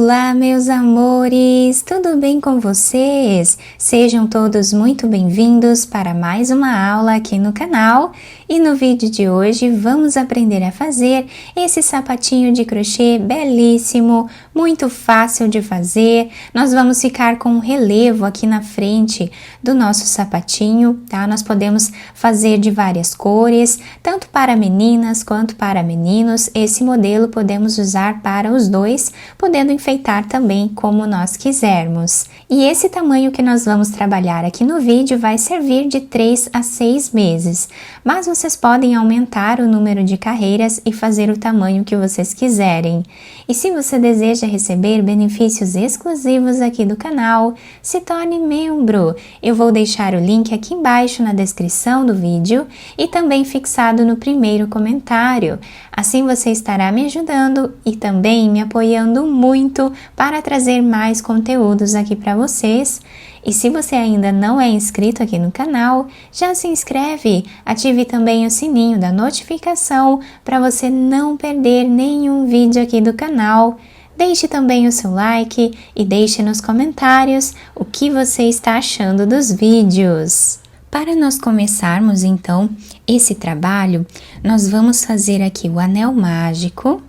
Olá, meus amores! Tudo bem com vocês? Sejam todos muito bem-vindos para mais uma aula aqui no canal. E no vídeo de hoje vamos aprender a fazer esse sapatinho de crochê belíssimo, muito fácil de fazer. Nós vamos ficar com um relevo aqui na frente do nosso sapatinho, tá? Nós podemos fazer de várias cores, tanto para meninas quanto para meninos. Esse modelo podemos usar para os dois, podendo enfeitar também como nós quisermos. E esse tamanho que nós vamos trabalhar aqui no vídeo vai servir de 3 a 6 meses, mas vocês podem aumentar o número de carreiras e fazer o tamanho que vocês quiserem. E se você deseja receber benefícios exclusivos aqui do canal, se torne membro. Eu vou deixar o link aqui embaixo na descrição do vídeo e também fixado no primeiro comentário. Assim você estará me ajudando e também me apoiando muito para trazer mais conteúdos aqui para vocês. E se você ainda não é inscrito aqui no canal, já se inscreve, ative também o sininho da notificação para você não perder nenhum vídeo aqui do canal. Deixe também o seu like e deixe nos comentários o que você está achando dos vídeos. Para nós começarmos então esse trabalho, nós vamos fazer aqui o anel mágico.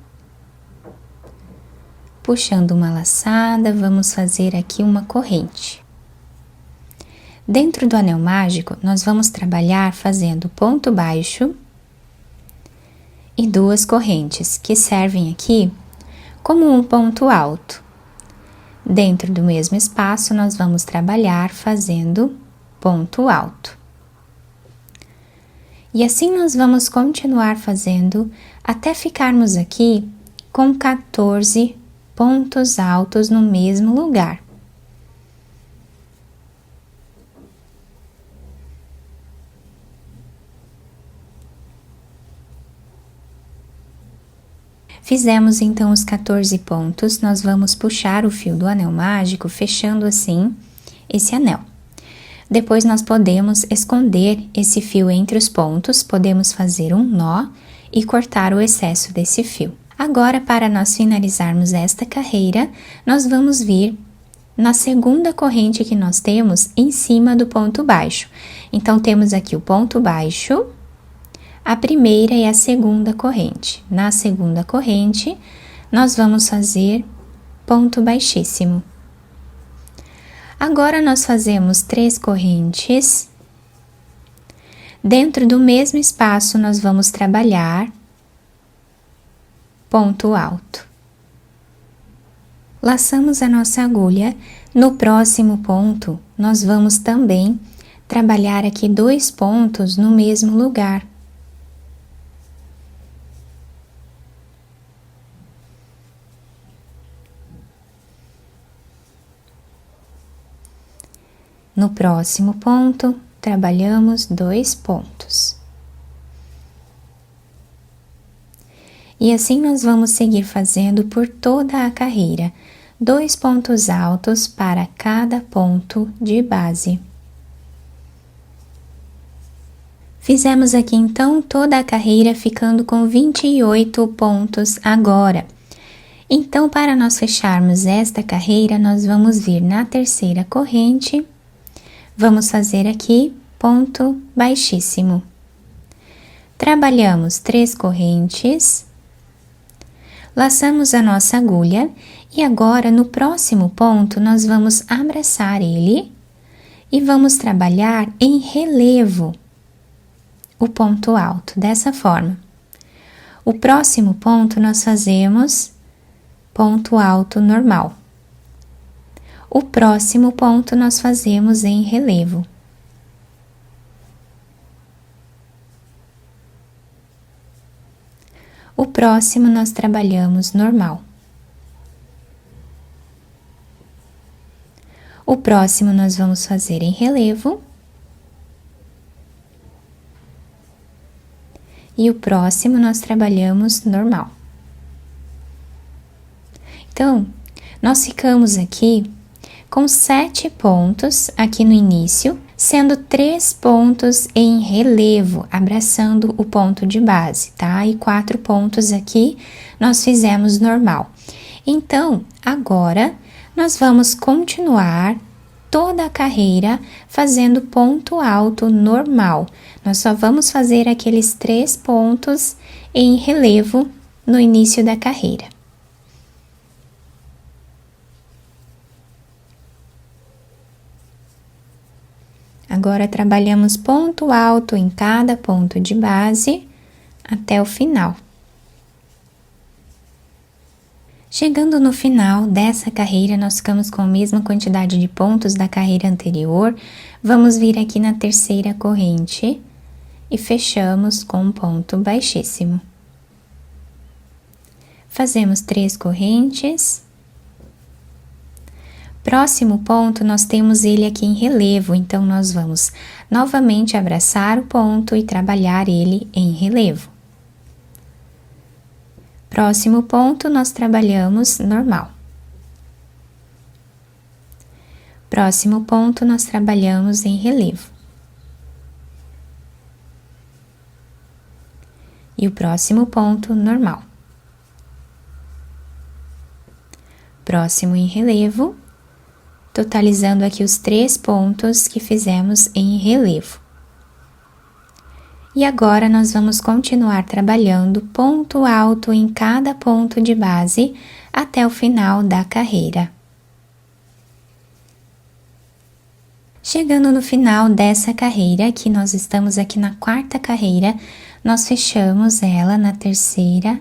Puxando uma laçada, vamos fazer aqui uma corrente. Dentro do anel mágico, nós vamos trabalhar fazendo ponto baixo e 2 correntes, que servem aqui como um ponto alto. Dentro do mesmo espaço, nós vamos trabalhar fazendo ponto alto. E assim nós vamos continuar fazendo até ficarmos aqui com 14 pontos altos no mesmo lugar. Fizemos então os 14 pontos, nós vamos puxar o fio do anel mágico, fechando assim esse anel. Depois nós podemos esconder esse fio entre os pontos, podemos fazer um nó e cortar o excesso desse fio. Agora, para nós finalizarmos esta carreira, nós vamos vir na segunda corrente que nós temos em cima do ponto baixo. Então, temos aqui o ponto baixo, a primeira e a segunda corrente. Na segunda corrente, nós vamos fazer ponto baixíssimo. Agora, nós fazemos 3 correntes. Dentro do mesmo espaço, nós vamos trabalhar ponto alto. Laçamos a nossa agulha. No próximo ponto, nós vamos também trabalhar aqui 2 pontos no mesmo lugar. No próximo ponto, trabalhamos 2 pontos. E assim nós vamos seguir fazendo por toda a carreira, 2 pontos altos para cada ponto de base. Fizemos aqui então toda a carreira ficando com 28 pontos agora. Então, para nós fecharmos esta carreira, nós vamos vir na terceira corrente. Vamos fazer aqui ponto baixíssimo. Trabalhamos 3 correntes, laçamos a nossa agulha e agora no próximo ponto nós vamos abraçar ele e vamos trabalhar em relevo o ponto alto, dessa forma. O próximo ponto nós fazemos ponto alto normal. O próximo ponto nós fazemos em relevo. O próximo nós trabalhamos normal. O próximo nós vamos fazer em relevo. E o próximo nós trabalhamos normal. Então, nós ficamos aqui com 7 pontos aqui no início, sendo 3 pontos em relevo, abraçando o ponto de base, tá? E 4 pontos aqui nós fizemos normal. Então, agora, nós vamos continuar toda a carreira fazendo ponto alto normal. Nós só vamos fazer aqueles 3 pontos em relevo no início da carreira. Agora, trabalhamos ponto alto em cada ponto de base até o final. Chegando no final dessa carreira, nós ficamos com a mesma quantidade de pontos da carreira anterior. Vamos vir aqui na terceira corrente e fechamos com um ponto baixíssimo. Fazemos 3 correntes. Próximo ponto, nós temos ele aqui em relevo, então nós vamos novamente abraçar o ponto e trabalhar ele em relevo. Próximo ponto, nós trabalhamos normal. Próximo ponto, nós trabalhamos em relevo. E o próximo ponto, normal. Próximo em relevo, totalizando aqui os 3 pontos que fizemos em relevo. E agora, nós vamos continuar trabalhando ponto alto em cada ponto de base até o final da carreira. Chegando no final dessa carreira, que nós estamos aqui na 4ª carreira, nós fechamos ela na terceira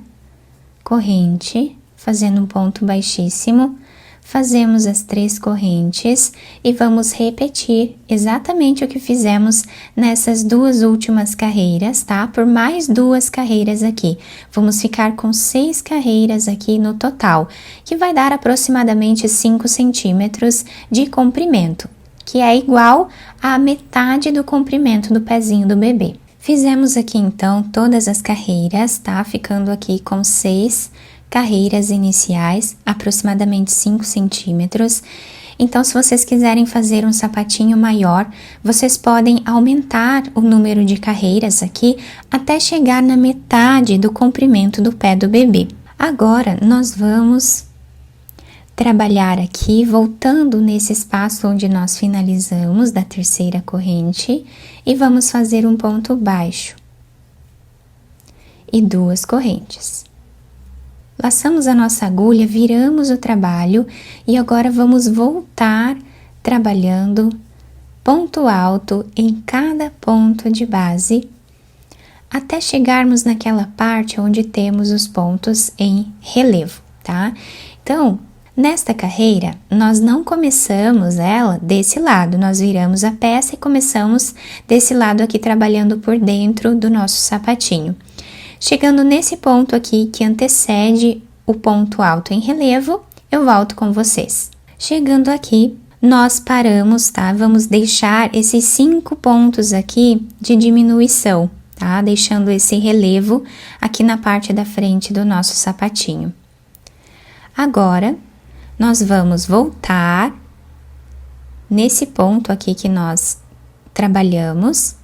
corrente, fazendo um ponto baixíssimo. Fazemos as 3 correntes e vamos repetir exatamente o que fizemos nessas 2 últimas carreiras, tá? Por mais 2 carreiras aqui. Vamos ficar com 6 carreiras aqui no total, que vai dar aproximadamente 5 centímetros de comprimento, que é igual à metade do comprimento do pezinho do bebê. Fizemos aqui então todas as carreiras, tá? Ficando aqui com 6 carreiras iniciais, aproximadamente 5 centímetros. Então, se vocês quiserem fazer um sapatinho maior, vocês podem aumentar o número de carreiras aqui até chegar na metade do comprimento do pé do bebê. Agora, nós vamos trabalhar aqui, voltando nesse espaço onde nós finalizamos da terceira corrente, e vamos fazer um ponto baixo e 2 correntes. Laçamos a nossa agulha, viramos o trabalho e agora vamos voltar trabalhando ponto alto em cada ponto de base até chegarmos naquela parte onde temos os pontos em relevo, tá? Então, nesta carreira, nós não começamos ela desse lado, nós viramos a peça e começamos desse lado aqui trabalhando por dentro do nosso sapatinho. Chegando nesse ponto aqui que antecede o ponto alto em relevo, eu volto com vocês. Chegando aqui, nós paramos, tá? Vamos deixar esses 5 pontos aqui de diminuição, tá? Deixando esse relevo aqui na parte da frente do nosso sapatinho. Agora, nós vamos voltar nesse ponto aqui que nós trabalhamos,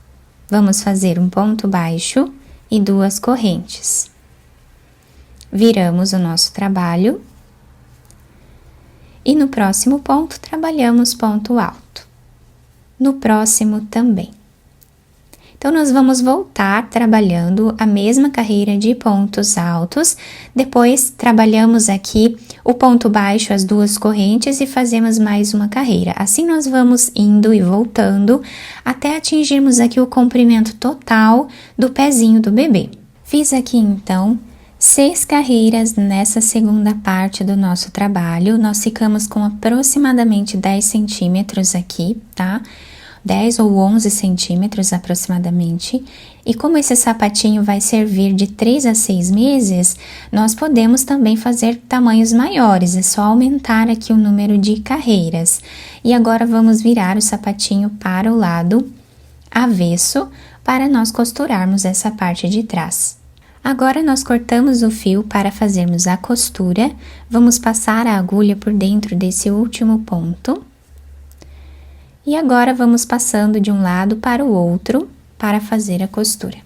vamos fazer um ponto baixo e 2 correntes. Viramos o nosso trabalho e no próximo ponto trabalhamos ponto alto. No próximo também. Então, nós vamos voltar trabalhando a mesma carreira de pontos altos, depois trabalhamos aqui o ponto baixo, as 2 correntes e fazemos mais uma carreira. Assim, nós vamos indo e voltando até atingirmos aqui o comprimento total do pezinho do bebê. Fiz aqui, então, 6 carreiras nessa segunda parte do nosso trabalho. Nós ficamos com aproximadamente 10 centímetros aqui, tá? 10 ou 11 centímetros aproximadamente. E como esse sapatinho vai servir de 3 a 6 meses, nós podemos também fazer tamanhos maiores, é só aumentar aqui o número de carreiras. E agora vamos virar o sapatinho para o lado avesso para nós costurarmos essa parte de trás. Agora, nós cortamos o fio para fazermos a costura, vamos passar a agulha por dentro desse último ponto. E agora, vamos passando de um lado para o outro para fazer a costura.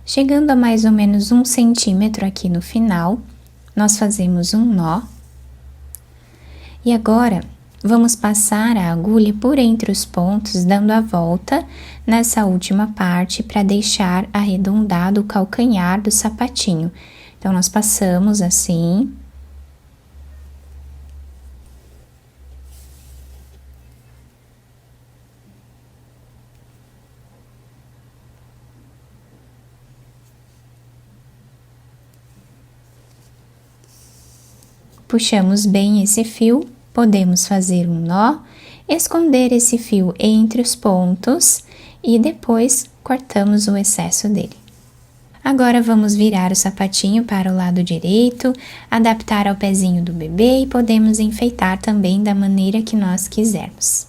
Chegando a mais ou menos 1 centímetro aqui no final, nós fazemos um nó. E agora, vamos passar a agulha por entre os pontos, dando a volta nessa última parte para deixar arredondado o calcanhar do sapatinho. Então, nós passamos assim. Puxamos bem esse fio, podemos fazer um nó, esconder esse fio entre os pontos e depois cortamos o excesso dele. Agora vamos virar o sapatinho para o lado direito, adaptar ao pezinho do bebê e podemos enfeitar também da maneira que nós quisermos.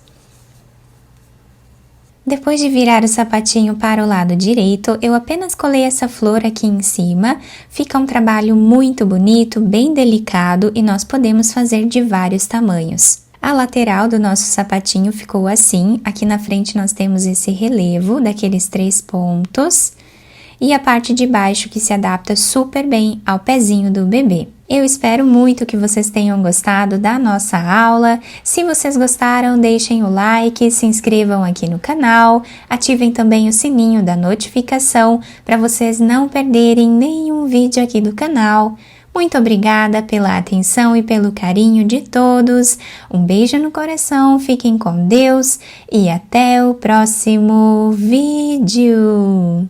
Depois de virar o sapatinho para o lado direito, eu apenas colei essa flor aqui em cima. Fica um trabalho muito bonito, bem delicado e nós podemos fazer de vários tamanhos. A lateral do nosso sapatinho ficou assim. Aqui na frente nós temos esse relevo daqueles 3 pontos. E a parte de baixo que se adapta super bem ao pezinho do bebê. Eu espero muito que vocês tenham gostado da nossa aula. Se vocês gostaram, deixem o like, se inscrevam aqui no canal, ativem também o sininho da notificação para vocês não perderem nenhum vídeo aqui do canal. Muito obrigada pela atenção e pelo carinho de todos. Um beijo no coração, fiquem com Deus e até o próximo vídeo.